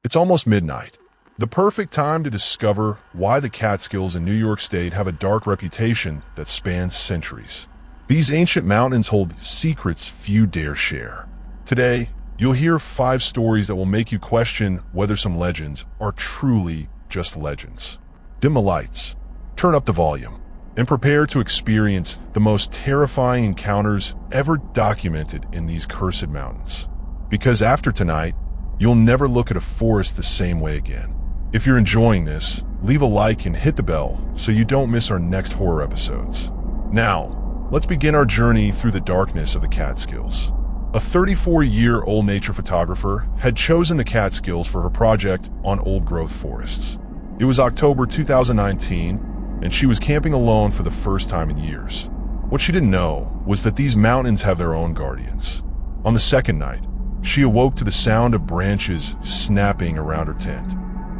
It's almost midnight, the perfect time to discover why the Catskills in New York State have a dark reputation that spans centuries. These ancient mountains hold secrets few dare share. Today, you'll hear 5 stories that will make you question whether some legends are truly just legends. Dim the lights, turn up the volume, and prepare to experience the most terrifying encounters ever documented in these cursed mountains. Because after tonight, you'll never look at a forest the same way again. If you're enjoying this, leave a like and hit the bell so you don't miss our next horror episodes. Now, let's begin our journey through the darkness of the Catskills. A 34-year-old nature photographer had chosen the Catskills for her project on old-growth forests. It was October 2019, and she was camping alone for the first time in years. What she didn't know was that these mountains have their own guardians. On the second night, she awoke to the sound of branches snapping around her tent.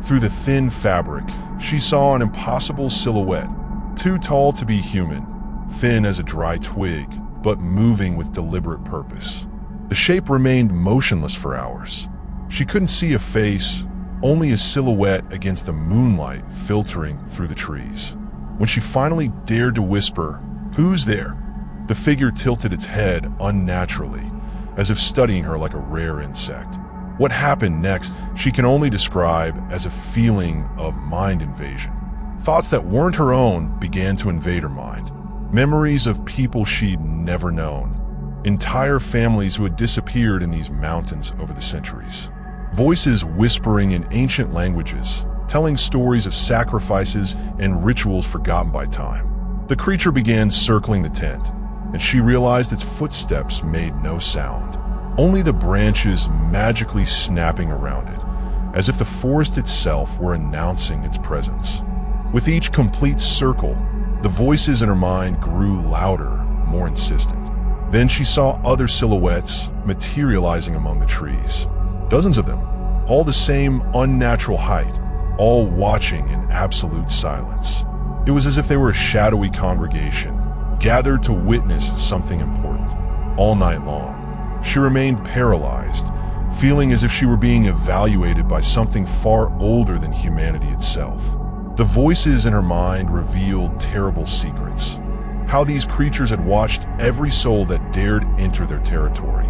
Through the thin fabric, she saw an impossible silhouette, too tall to be human, thin as a dry twig, but moving with deliberate purpose. The shape remained motionless for hours. She couldn't see a face, only a silhouette against the moonlight filtering through the trees. When she finally dared to whisper, "Who's there?" the figure tilted its head unnaturally, as if studying her like a rare insect. What happened next, she can only describe as a feeling of mind invasion. Thoughts that weren't her own began to invade her mind. Memories of people she'd never known. Entire families who had disappeared in these mountains over the centuries. Voices whispering in ancient languages, telling stories of sacrifices and rituals forgotten by time. The creature began circling the tent, and she realized its footsteps made no sound. Only the branches magically snapping around it, as if the forest itself were announcing its presence. With each complete circle, the voices in her mind grew louder, more insistent. Then she saw other silhouettes materializing among the trees. Dozens of them, all the same unnatural height, all watching in absolute silence. It was as if they were a shadowy congregation, gathered to witness something important. All night long, she remained paralyzed, feeling as if she were being evaluated by something far older than humanity itself. The voices in her mind revealed terrible secrets. How these creatures had watched every soul that dared enter their territory.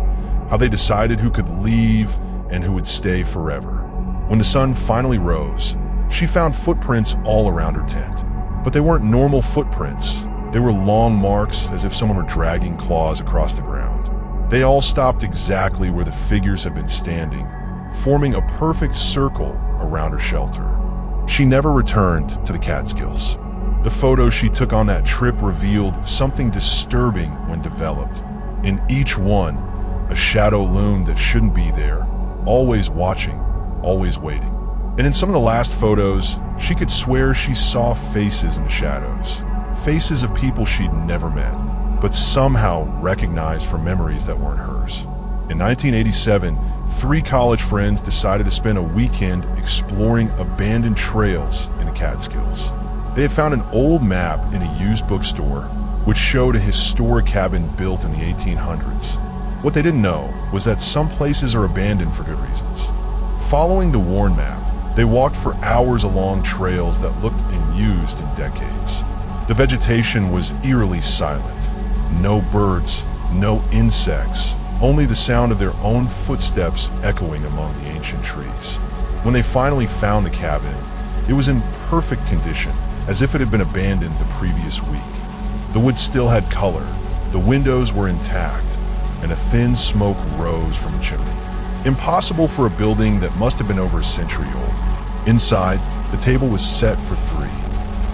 How they decided who could leave and who would stay forever. When the sun finally rose, she found footprints all around her tent. But they weren't normal footprints. They were long marks as if someone were dragging claws across the ground. They all stopped exactly where the figures had been standing, forming a perfect circle around her shelter. She never returned to the Catskills. The photos she took on that trip revealed something disturbing when developed. In each one, a shadow loomed that shouldn't be there, always watching, always waiting. And in some of the last photos, she could swear she saw faces in the shadows. Faces of people she'd never met, but somehow recognized from memories that weren't hers. In 1987, 3 college friends decided to spend a weekend exploring abandoned trails in the Catskills. They had found an old map in a used bookstore which showed a historic cabin built in the 1800s. What they didn't know was that some places are abandoned for good reasons. Following the worn map, they walked for hours along trails that looked unused in decades. The vegetation was eerily silent. No birds, no insects, only the sound of their own footsteps echoing among the ancient trees. When they finally found the cabin, it was in perfect condition, as if it had been abandoned the previous week. The wood still had color, the windows were intact, and a thin smoke rose from the chimney. Impossible for a building that must have been over a century old. Inside, the table was set for 3.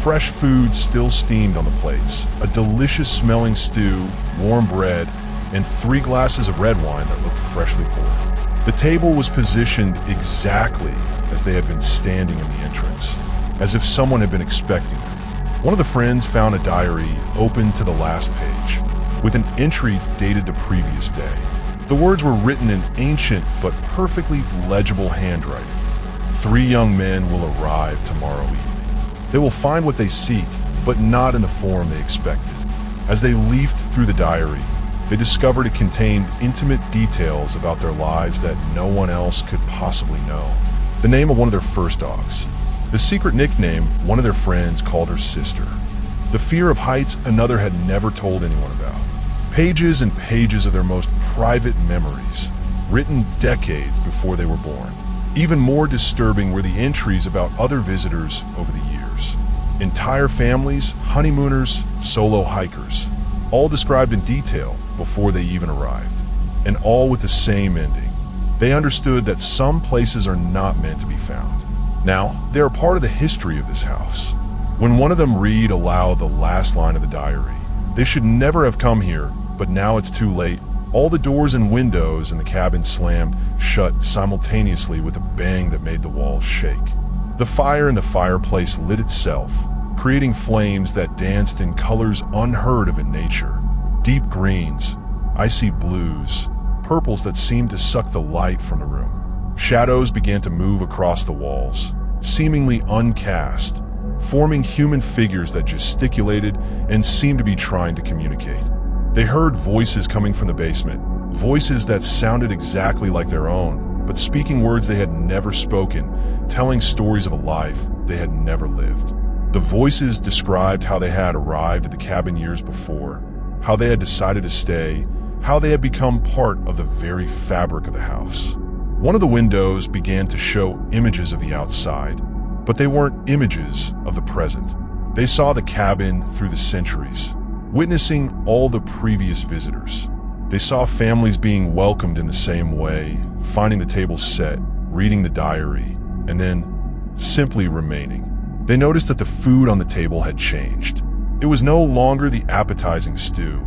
Fresh food still steamed on the plates, a delicious smelling stew, warm bread, and 3 glasses of red wine that looked freshly poured. The table was positioned exactly as they had been standing in the entrance, as if someone had been expecting them. One of the friends found a diary open to the last page, with an entry dated the previous day. The words were written in ancient but perfectly legible handwriting. 3 young men will arrive tomorrow evening. They will find what they seek, but not in the form they expected. As they leafed through the diary, they discovered it contained intimate details about their lives that no one else could possibly know. the name of one of their first dogs. The secret nickname one of their friends called her sister. The fear of heights another had never told anyone about. Pages and pages of their most private memories, written decades before they were born. Even more disturbing were the entries about other visitors over the years. Entire families, honeymooners, solo hikers, all described in detail before they even arrived, and all with the same ending. They understood that some places are not meant to be found. Now, they are part of the history of this house. When one of them read aloud the last line of the diary, they should never have come here, but now it's too late. All the doors and windows in the cabin slammed shut simultaneously with a bang that made the walls shake. The fire in the fireplace lit itself, creating flames that danced in colors unheard of in nature. Deep greens, icy blues, purples that seemed to suck the light from the room. Shadows began to move across the walls, seemingly uncast, forming human figures that gesticulated and seemed to be trying to communicate. They heard voices coming from the basement, voices that sounded exactly like their own, but speaking words they had never spoken, telling stories of a life they had never lived. The voices described how they had arrived at the cabin years before, how they had decided to stay, how they had become part of the very fabric of the house. One of the windows began to show images of the outside, but they weren't images of the present. They saw the cabin through the centuries, witnessing all the previous visitors. They saw families being welcomed in the same way, finding the table set, reading the diary, and then simply remaining. They noticed that the food on the table had changed. It was no longer the appetizing stew.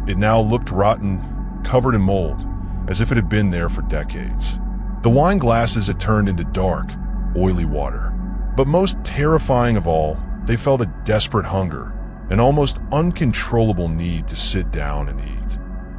It now looked rotten, covered in mold, as if it had been there for decades. The wine glasses had turned into dark, oily water. But most terrifying of all, they felt a desperate hunger, an almost uncontrollable need to sit down and eat.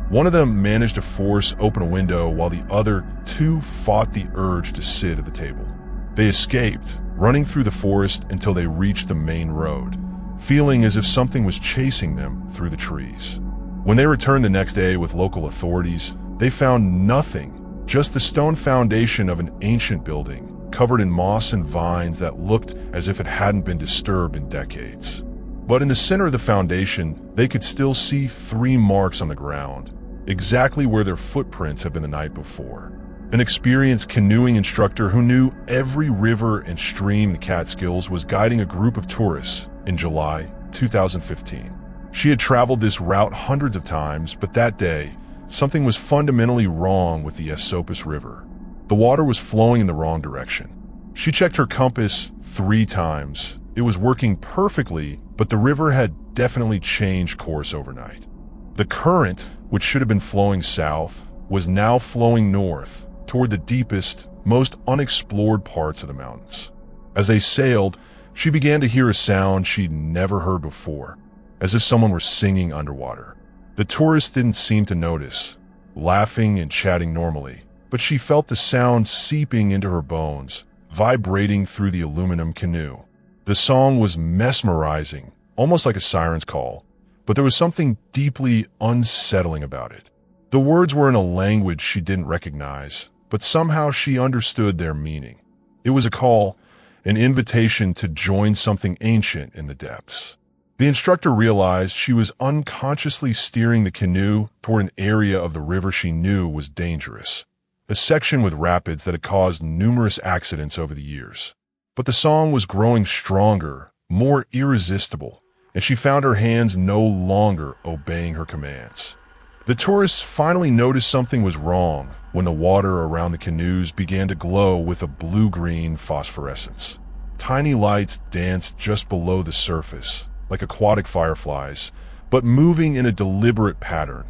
One of them managed to force open a window while the other two fought the urge to sit at the table. They escaped, running through the forest until they reached the main road, feeling as if something was chasing them through the trees. When they returned the next day with local authorities, they found nothing, just the stone foundation of an ancient building, covered in moss and vines that looked as if it hadn't been disturbed in decades. But in the center of the foundation, they could still see 3 marks on the ground, exactly where their footprints had been the night before. An experienced canoeing instructor who knew every river and stream in the Catskills was guiding a group of tourists in July 2015. She had traveled this route hundreds of times, but that day, something was fundamentally wrong with the Esopus River. The water was flowing in the wrong direction. She checked her compass 3 times. It was working perfectly, but the river had definitely changed course overnight. The current, which should have been flowing south, was now flowing north, toward the deepest, most unexplored parts of the mountains. As they sailed, she began to hear a sound she'd never heard before, as if someone were singing underwater. The tourists didn't seem to notice, laughing and chatting normally, but she felt the sound seeping into her bones, vibrating through the aluminum canoe. The song was mesmerizing, almost like a siren's call, but there was something deeply unsettling about it. The words were in a language she didn't recognize, but somehow she understood their meaning. It was a call, an invitation to join something ancient in the depths. The instructor realized she was unconsciously steering the canoe toward an area of the river she knew was dangerous, a section with rapids that had caused numerous accidents over the years. But the song was growing stronger, more irresistible, and she found her hands no longer obeying her commands. The tourists finally noticed something was wrong when the water around the canoes began to glow with a blue-green phosphorescence. Tiny lights danced just below the surface, like aquatic fireflies, but moving in a deliberate pattern,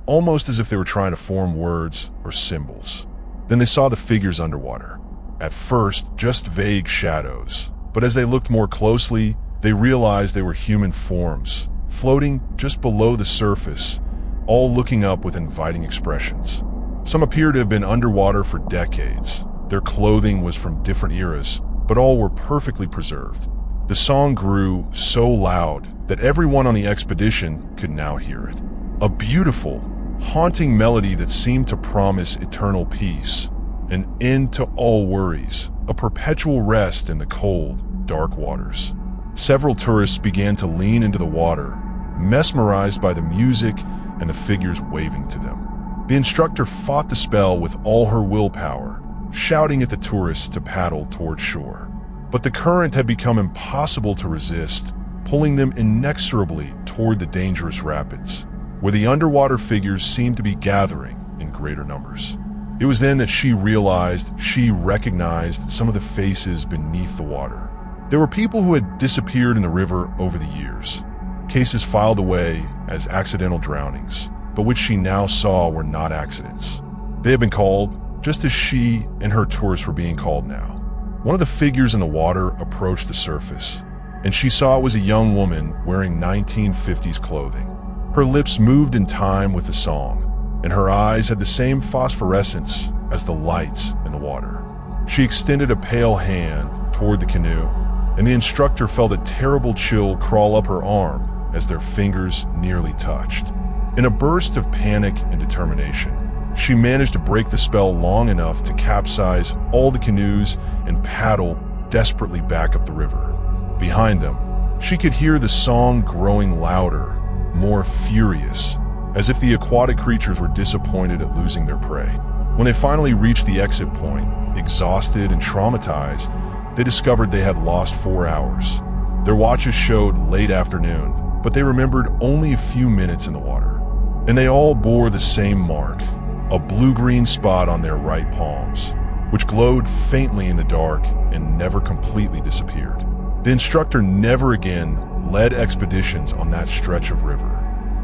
almost as if they were trying to form words or symbols. Then they saw the figures underwater. At first, just vague shadows, but as they looked more closely, they realized they were human forms, floating just below the surface, all looking up with inviting expressions. Some appeared to have been underwater for decades. Their clothing was from different eras, but all were perfectly preserved. The song grew so loud that everyone on the expedition could now hear it. A beautiful, haunting melody that seemed to promise eternal peace, an end to all worries, a perpetual rest in the cold, dark waters. Several tourists began to lean into the water, mesmerized by the music and the figures waving to them. The instructor fought the spell with all her willpower, shouting at the tourists to paddle toward shore. But the current had become impossible to resist, pulling them inexorably toward the dangerous rapids, where the underwater figures seemed to be gathering in greater numbers. It was then that she recognized some of the faces beneath the water. There were people who had disappeared in the river over the years, cases filed away as accidental drownings, but which she now saw were not accidents. They had been called, just as she and her tourists were being called now. One of the figures in the water approached the surface, and she saw it was a young woman wearing 1950s clothing. Her lips moved in time with the song, and her eyes had the same phosphorescence as the lights in the water. She extended a pale hand toward the canoe, and the instructor felt a terrible chill crawl up her arm as their fingers nearly touched. In a burst of panic and determination, she managed to break the spell long enough to capsize all the canoes and paddle desperately back up the river. Behind them, she could hear the song growing louder, more furious, as if the aquatic creatures were disappointed at losing their prey. When they finally reached the exit point, exhausted and traumatized, they discovered they had lost 4 hours. Their watches showed late afternoon, but they remembered only a few minutes in the water. And they all bore the same mark, a blue-green spot on their right palms, which glowed faintly in the dark and never completely disappeared. The instructor never again led expeditions on that stretch of river.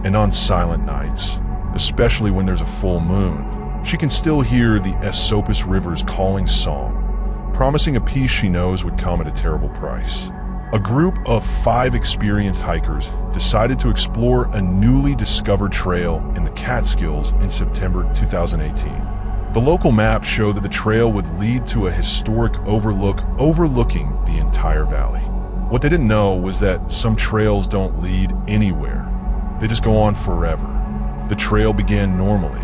And on silent nights, especially when there's a full moon, she can still hear the Esopus River's calling song, promising a peace she knows would come at a terrible price. A group of 5 experienced hikers decided to explore a newly discovered trail in the Catskills in September 2018. The local map showed that the trail would lead to a historic overlooking the entire valley. What they didn't know was that some trails don't lead anywhere. They just go on forever. The trail began normally,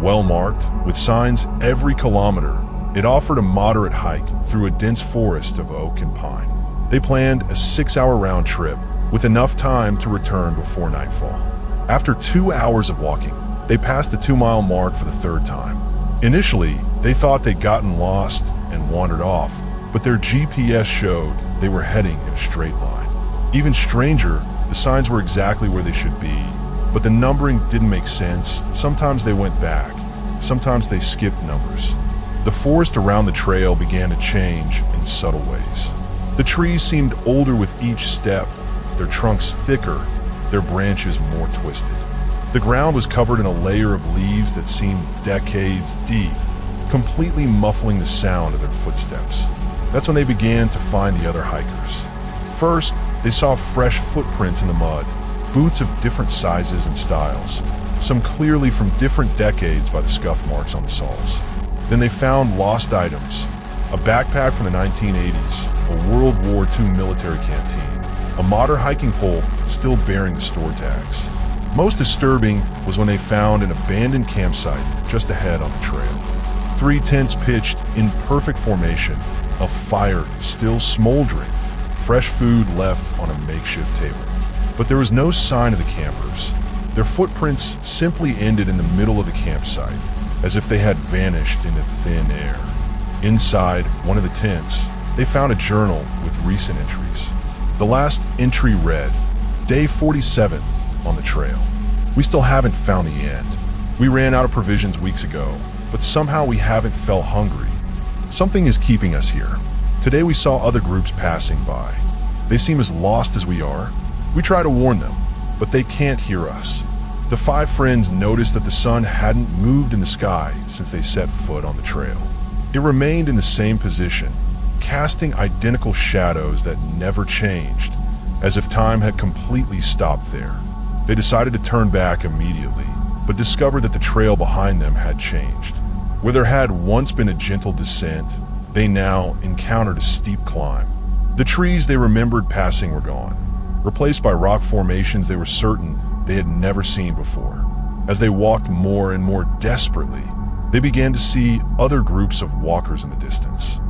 well marked, with signs every kilometer. It offered a moderate hike through a dense forest of oak and pine. They planned a 6-hour round trip with enough time to return before nightfall. After 2 hours of walking, they passed the 2-mile mark for the 3rd time. Initially, they thought they'd gotten lost and wandered off, but their GPS showed they were heading in a straight line. Even stranger, the signs were exactly where they should be, but the numbering didn't make sense. Sometimes they went back, sometimes they skipped numbers. The forest around the trail began to change in subtle ways. The trees seemed older with each step, their trunks thicker, their branches more twisted. The ground was covered in a layer of leaves that seemed decades deep, completely muffling the sound of their footsteps. That's when they began to find the other hikers. First, they saw fresh footprints in the mud, boots of different sizes and styles, some clearly from different decades by the scuff marks on the soles. Then they found lost items, a backpack from the 1980s, a World War II military canteen, a modern hiking pole still bearing the store tags. Most disturbing was when they found an abandoned campsite just ahead on the trail. 3 tents pitched in perfect formation, a fire still smoldering, fresh food left on a makeshift table. But there was no sign of the campers. Their footprints simply ended in the middle of the campsite, as if they had vanished into thin air. Inside one of the tents, they found a journal with recent entries. The last entry read, "Day 47 on the trail. We still haven't found the end. We ran out of provisions weeks ago, but somehow we haven't felt hungry. Something is keeping us here. Today we saw other groups passing by. They seem as lost as we are. We try to warn them, but they can't hear us." The 5 friends noticed that the sun hadn't moved in the sky since they set foot on the trail. It remained in the same position, casting identical shadows that never changed, as if time had completely stopped there. They decided to turn back immediately, but discovered that the trail behind them had changed. Where there had once been a gentle descent, they now encountered a steep climb. The trees they remembered passing were gone, replaced by rock formations they were certain they had never seen before. As they walked more and more desperately, they began to see other groups of walkers in the distance.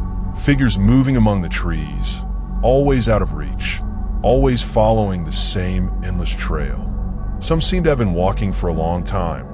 Figures moving among the trees, always out of reach, always following the same endless trail. Some seemed to have been walking for a long time.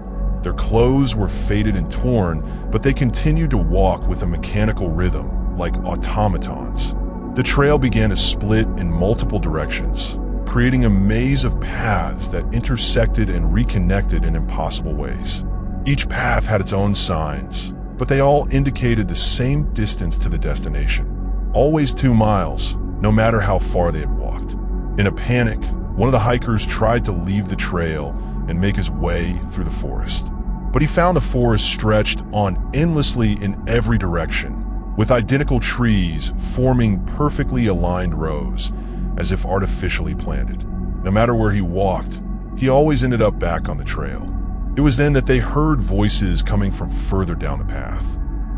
Their clothes were faded and torn, but they continued to walk with a mechanical rhythm, like automatons. The trail began to split in multiple directions, creating a maze of paths that intersected and reconnected in impossible ways. Each path had its own signs, but they all indicated the same distance to the destination. Always 2 miles, no matter how far they had walked. In a panic, one of the hikers tried to leave the trail and make his way through the forest. But he found the forest stretched on endlessly in every direction, with identical trees forming perfectly aligned rows, as if artificially planted. No matter where he walked, he always ended up back on the trail. It was then that they heard voices coming from further down the path.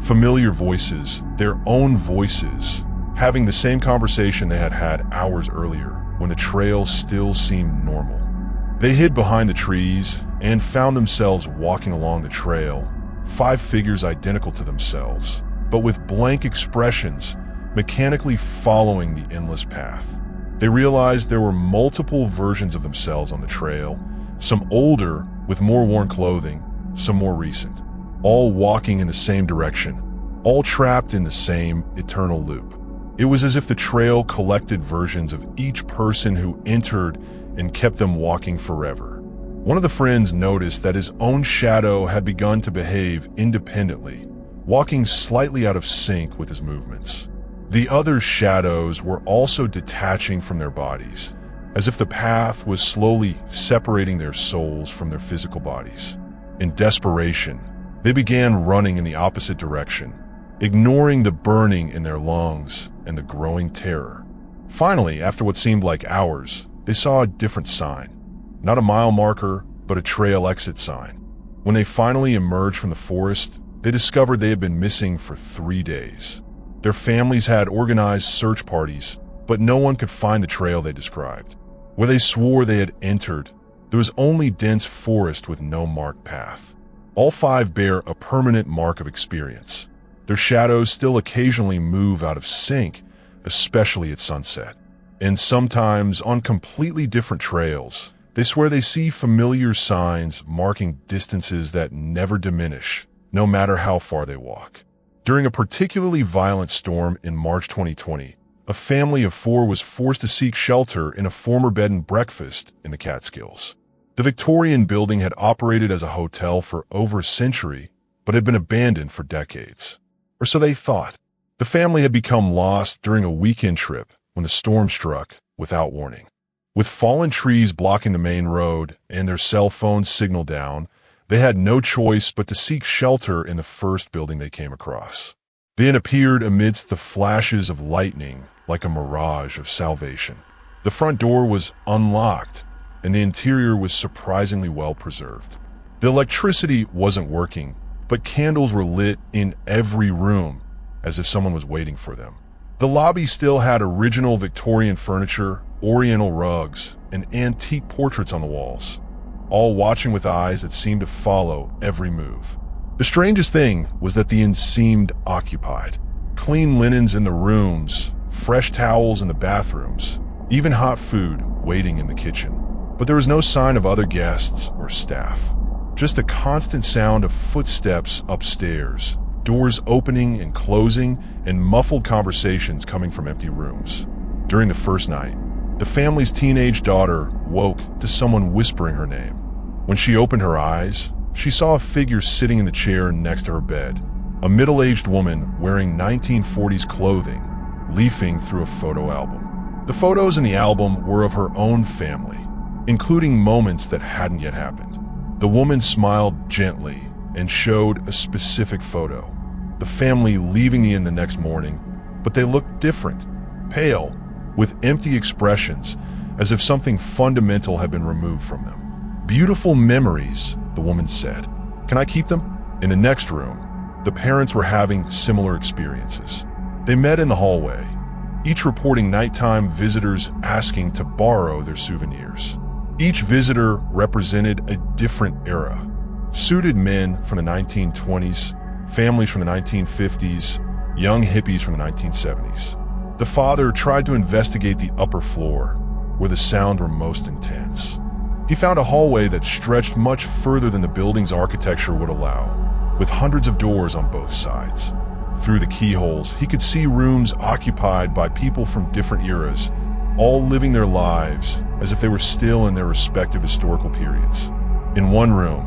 Familiar voices, their own voices, having the same conversation they had had hours earlier, when the trail still seemed normal. They hid behind the trees and found themselves walking along the trail, 5 figures identical to themselves, but with blank expressions, mechanically following the endless path. They realized there were multiple versions of themselves on the trail, some older with more worn clothing, some more recent, all walking in the same direction, all trapped in the same eternal loop. It was as if the trail collected versions of each person who entered and kept them walking forever. One of the friends noticed that his own shadow had begun to behave independently, walking slightly out of sync with his movements. The other shadows were also detaching from their bodies, as if the path was slowly separating their souls from their physical bodies. In desperation, they began running in the opposite direction, ignoring the burning in their lungs and the growing terror. Finally, after what seemed like hours, they saw a different sign. Not a mile marker, but a trail exit sign. When they finally emerged from the forest, they discovered they had been missing for 3 days. Their families had organized search parties, but no one could find the trail they described. Where they swore they had entered, there was only dense forest with no marked path. All 5 bear a permanent mark of experience. Their shadows still occasionally move out of sync, especially at sunset. And sometimes, on completely different trails, they swear they see familiar signs marking distances that never diminish, no matter how far they walk. During a particularly violent storm in March 2020, a family of 4 was forced to seek shelter in a former bed and breakfast in the Catskills. The Victorian building had operated as a hotel for over a century, but had been abandoned for decades. Or so they thought. The family had become lost during a weekend trip when the storm struck without warning. With fallen trees blocking the main road and their cell phone signal down, they had no choice but to seek shelter in the first building they came across. Then appeared amidst the flashes of lightning like a mirage of salvation. The front door was unlocked, and the interior was surprisingly well preserved. The electricity wasn't working, but candles were lit in every room, as if someone was waiting for them. The lobby still had original Victorian furniture, oriental rugs, and antique portraits on the walls, all watching with eyes that seemed to follow every move. The strangest thing was that the inn seemed occupied. Clean linens in the rooms, fresh towels in the bathrooms, even hot food waiting in the kitchen. But there was no sign of other guests or staff. Just the constant sound of footsteps upstairs, doors opening and closing, and muffled conversations coming from empty rooms. During the first night, the family's teenage daughter woke to someone whispering her name. When she opened her eyes, she saw a figure sitting in the chair next to her bed, a middle-aged woman wearing 1940s clothing, leafing through a photo album. The photos in the album were of her own family, including moments that hadn't yet happened. The woman smiled gently and showed a specific photo. The family leaving the inn the next morning, but they looked different, pale, with empty expressions, as if something fundamental had been removed from them. "Beautiful memories," the woman said. "Can I keep them?" In the next room, the parents were having similar experiences. They met in the hallway, each reporting nighttime visitors asking to borrow their souvenirs. Each visitor represented a different era. Suited men from the 1920s, families from the 1950s, young hippies from the 1970s. The father tried to investigate the upper floor, where the sounds were most intense. He found a hallway that stretched much further than the building's architecture would allow, with hundreds of doors on both sides. Through the keyholes, he could see rooms occupied by people from different eras, all living their lives as if they were still in their respective historical periods. In one room,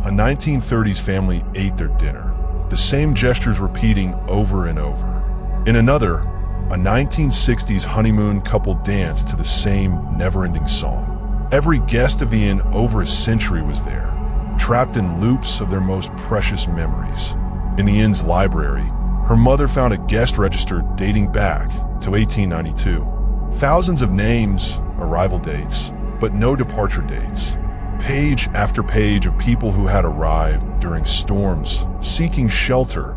a 1930s family ate their dinner, the same gestures repeating over and over. In another, a 1960s honeymoon couple danced to the same never-ending song. Every guest of the inn over a century was there, trapped in loops of their most precious memories. In the inn's library, her mother found a guest register dating back to 1892. Thousands of names, arrival dates, but no departure dates. Page after page of people who had arrived during storms, seeking shelter,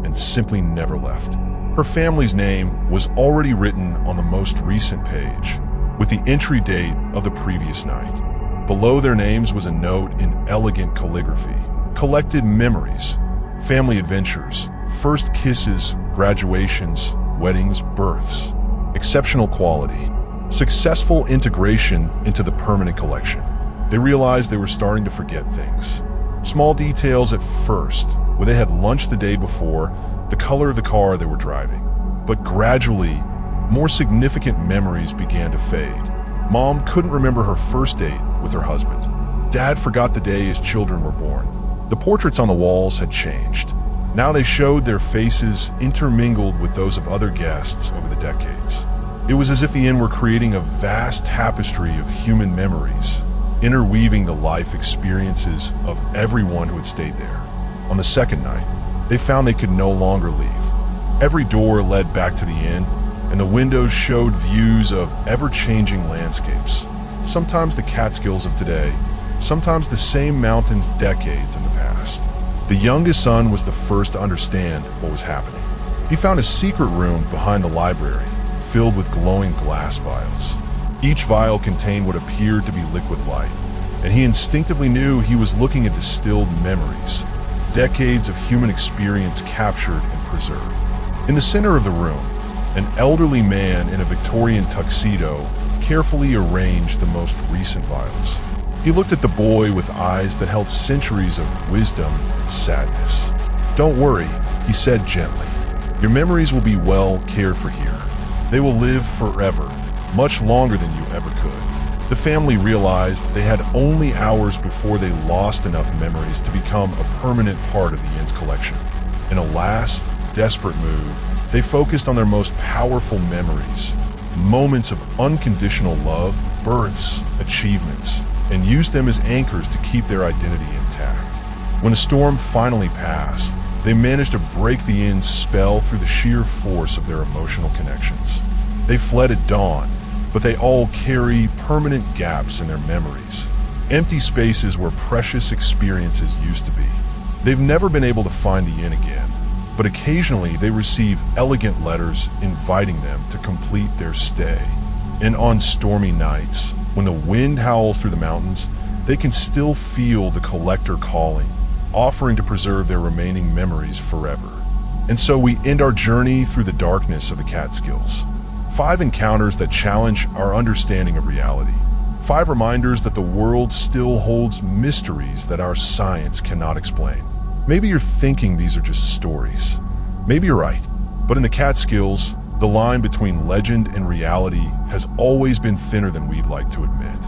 and simply never left. Her family's name was already written on the most recent page, with the entry date of the previous night. Below their names was a note in elegant calligraphy. Collected memories, family adventures, first kisses, graduations, weddings, births. Exceptional quality. Successful integration into the permanent collection. They realized they were starting to forget things. Small details at first, where they had lunch the day before, the color of the car they were driving. But gradually, more significant memories began to fade. Mom couldn't remember her first date with her husband. Dad forgot the day his children were born. The portraits on the walls had changed. Now they showed their faces intermingled with those of other guests over the decades. It was as if the inn were creating a vast tapestry of human memories, interweaving the life experiences of everyone who had stayed there. On the second night, they found they could no longer leave. Every door led back to the inn, and the windows showed views of ever-changing landscapes. Sometimes the Catskills of today, sometimes the same mountains decades in the past. The youngest son was the first to understand what was happening. He found a secret room behind the library, filled with glowing glass vials. Each vial contained what appeared to be liquid light, and he instinctively knew he was looking at distilled memories, decades of human experience captured and preserved. In the center of the room, an elderly man in a Victorian tuxedo carefully arranged the most recent vials. He looked at the boy with eyes that held centuries of wisdom and sadness. "Don't worry," he said gently. "Your memories will be well cared for here. They will live forever, much longer than you ever could." The family realized they had only hours before they lost enough memories to become a permanent part of the inn's collection. In a last, desperate move, they focused on their most powerful memories, moments of unconditional love, births, achievements, and used them as anchors to keep their identity intact. When the storm finally passed, they managed to break the inn's spell through the sheer force of their emotional connections. They fled at dawn, but they all carry permanent gaps in their memories, empty spaces where precious experiences used to be. They've never been able to find the inn again, but occasionally they receive elegant letters inviting them to complete their stay. And on stormy nights, when the wind howls through the mountains, they can still feel the collector calling, offering to preserve their remaining memories forever. And so we end our journey through the darkness of the Catskills. 5 encounters that challenge our understanding of reality. 5 reminders that the world still holds mysteries that our science cannot explain. Maybe you're thinking these are just stories. Maybe you're right. But in the Catskills, the line between legend and reality has always been thinner than we'd like to admit.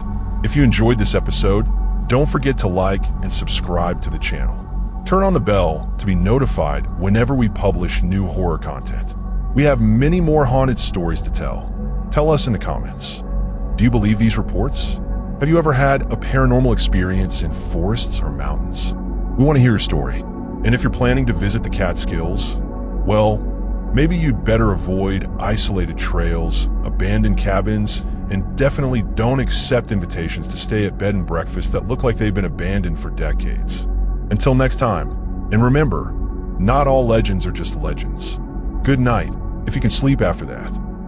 If you enjoyed this episode, don't forget to like and subscribe to the channel. Turn on the bell to be notified whenever we publish new horror content. We have many more haunted stories to tell. Tell us in the comments. Do you believe these reports? Have you ever had a paranormal experience in forests or mountains? We want to hear your story. And if you're planning to visit the Catskills, well, maybe you'd better avoid isolated trails, abandoned cabins, and definitely don't accept invitations to stay at bed and breakfasts that look like they've been abandoned for decades. Until next time, and remember, not all legends are just legends. Good night, if you can sleep after that.